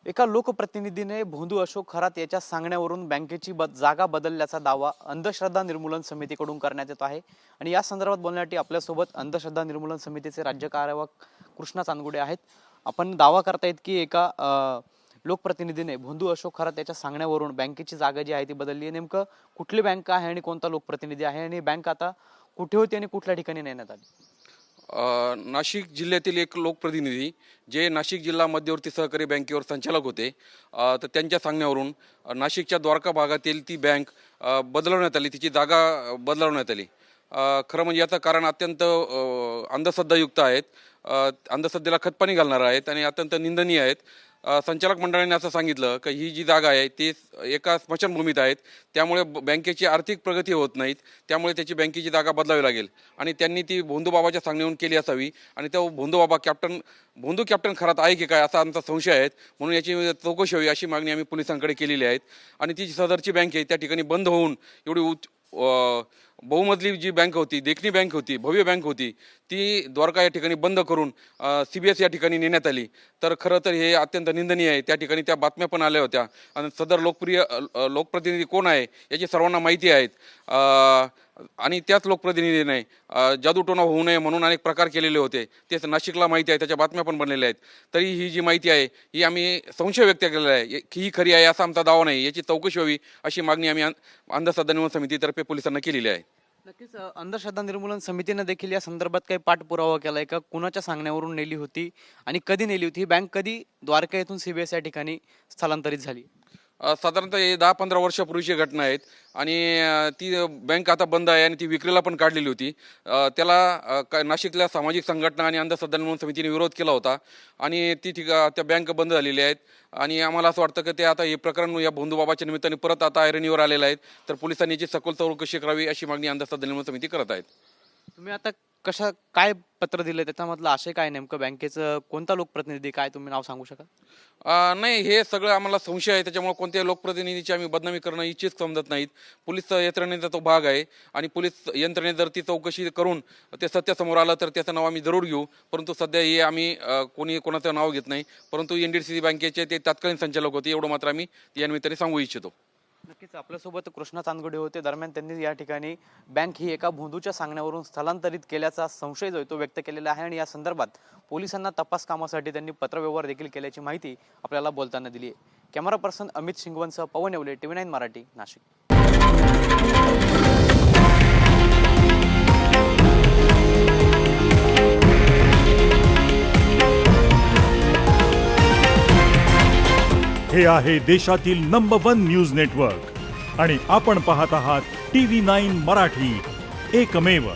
एका लोकप्रतिनिधीने भोंदू अशोक खरात याच्या सांगण्यावरून बँकेची जागा बदलल्याचा दावा अंधश्रद्धा निर्मूलन समितीकडून करण्यात येत आहे। आणि या संदर्भात बोलण्यासाठी आपल्यासोबत अंधश्रद्धा निर्मूलन समितीचे राज्य कार्यवाह कृष्णा चांदगुडे आहेत। आपण दावा करतायत की एका लोकप्रतिनिधीने भोंदू अशोक खरात याच्या सांगण्यावरून बँकेची जागा जी आहे ती बदलली आहे। नेमकं कुठली बँक आहे आणि कोणता लोकप्रतिनिधी आहे आणि बँक आता कुठे होती आणि कुठल्या ठिकाणी नेण्यात आली? नाशिक जिल्ह्यातील एक लोकप्रतिनिधी जे नाशिक जिल्हा मध्यवर्ती सहकारी बँकेवर संचालक होते, तर त्यांच्या सांगण्यावरून नाशिकच्या द्वारका भागातील ती बँक बदलवण्यात आली, तिची जागा बदलवण्यात आली। खरं म्हणजे याचं कारण अत्यंत अंधश्रद्धायुक्त आहेत, अंधश्रद्धेला खतपाणी घालणार आहेत आणि अत्यंत निंदनीय आहेत। संचालक मंडळाने असं सांगितलं की ही जी जागा आहे ती एका स्मशानभूमीत आहेत, त्यामुळे बँकेची आर्थिक प्रगती होत नाहीत, त्यामुळे त्याची बँकेची जागा बदलावी लागेल आणि त्यांनी ती भोंदूबाबाच्या सांगण्यावरून केली असावी। आणि तो भोंदूबाबा भोंदू कॅप्टन खरात आहे की काय असा आमचा संशय आहे, म्हणून याची चौकशी व्हावी अशी मागणी आम्ही पोलिसांकडे केलेली आहे। आणि ती सदरची बँक आहे त्या ठिकाणी बंद होऊन एवढी बहुमजली जी बँक होती, देखणी बँक होती, भव्य बँक होती, ती द्वारका या ठिकाणी बंद करून CBS या ठिकाणी नेण्यात आली। तर खरं तर हे अत्यंत निंदनीय आहे। त्या ठिकाणी त्या बातम्या पण आल्या होत्या आणि सदर लोकप्रतिनिधी कोण आहे याची सर्वांना माहिती आहेत। आणि त्याच लोकप्रतिनिधीने जादूटोणा होऊ नये म्हणून अनेक प्रकार केलेले होते, तेच नाशिकला माहिती आहे, त्याच्या बातम्या पण बनलेल्या आहेत। तरी ही जी माहिती आहे ही आम्ही संशय व्यक्त केलेला आहे की ही खरी आहे असा आमचा दावा नाही, याची चौकशी व्हावी अशी मागणी आम्ही अंधश्रद्धा निर्मूलन समितीतर्फे पोलिसांना केलेली आहे। नक्कीच अंधश्रद्धा निर्मूलन समितीने देखील या संदर्भात काही पाठपुरावा केलाय का? कुणाच्या सांगण्यावरून नेली होती आणि कधी नेली होती? ही बँक कधी द्वारका येथून CBS या ठिकाणी स्थलांतरित झाली? साधारणतः हे 10-15 वर्षापूर्वीची घटना आहेत आणि ती बँक आता बंद आहे आणि ती विक्रीला पण काढलेली होती। त्याला नाशिकल्या सामाजिक संघटना आणि अंधश्रद्धा निर्मूलन समितीने विरोध केला होता आणि त्या बँक बंद झालेल्या आहेत। आणि आम्हाला असं वाटतं की ते आता हे प्रकरण या भोंदूबाबाच्या निमित्ताने परत आता ऐरणीवर आलेलं आहे, तर पोलिसांनी याची सखोल चौकशी करावी अशी मागणी अंधश्रद्धा निर्मूलन समिती करत आहेत। तुम्ही आता काय पत्र दिलं, त्याच्यामधलं आशय काय नेमकं? बँकेचं कोणता लोकप्रतिनिधी, काय तुम्ही नाव सांगू शकाल? नाही, हे सगळं आम्हाला संशय आहे, त्याच्यामुळे कोणत्याही लोकप्रतिनिधीची आम्ही बदनामी करणं इच्छित समजत नाहीत। पोलीस यंत्रणेचा तो भाग आहे आणि पोलीस यंत्रणेने जर ती चौकशी करून ते सत्य समोर आलं तर त्याचं नाव आम्ही जरूर घेऊ, परंतु सध्या हे आम्ही कोणाचं नाव घेत नाही। परंतु NDCC बँकेचे ते तत्कालीन संचालक होते एवढं मात्र आम्ही या निमित्ताने सांगू इच्छितो। नक्कीच आपल्यासोबत कृष्णा चांदगुडे होते। दरम्यान त्यांनी या ठिकाणी बँक ही एका भोंदूच्या सांगण्यावरून स्थलांतरित केल्याचा संशय जो तो व्यक्त केलेला आहे आणि या संदर्भात पोलिसांना तपास कामासाठी त्यांनी पत्रव्यवहार देखील केल्याची माहिती आपल्याला बोलताना दिली आहे। कॅमेरा पर्सन अमित शिंगवणसह पवन येवले, TV9 मराठी, नाशिक। हे आहे देशातील नंबर 1 न्यूज नेटवर्क आणि आपण पाहत आहात TV9 मराठी, एकमेव।